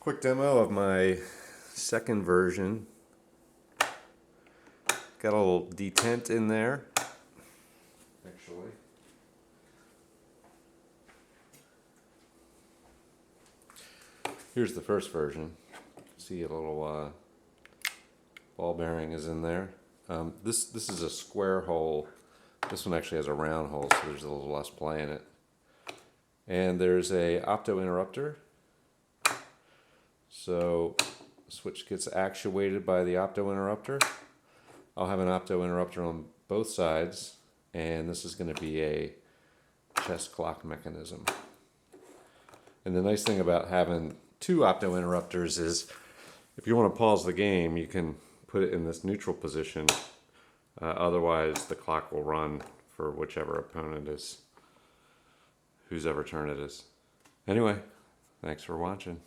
Quick demo of my second version. Got a little detent in there, actually. Here's the first version. See a little ball bearing is in there. This is a square hole. This one actually has a round hole, so there's a little less play in it. And there's a opto interrupter. So the switch gets actuated by the opto interrupter. I'll have an opto interrupter on both sides, and this is going to be a chess clock mechanism. And the nice thing about having two opto interrupters is if you want to pause the game, you can put it in this neutral position. Otherwise, the clock will run for whichever opponent is, whose ever turn it is. Anyway, thanks for watching.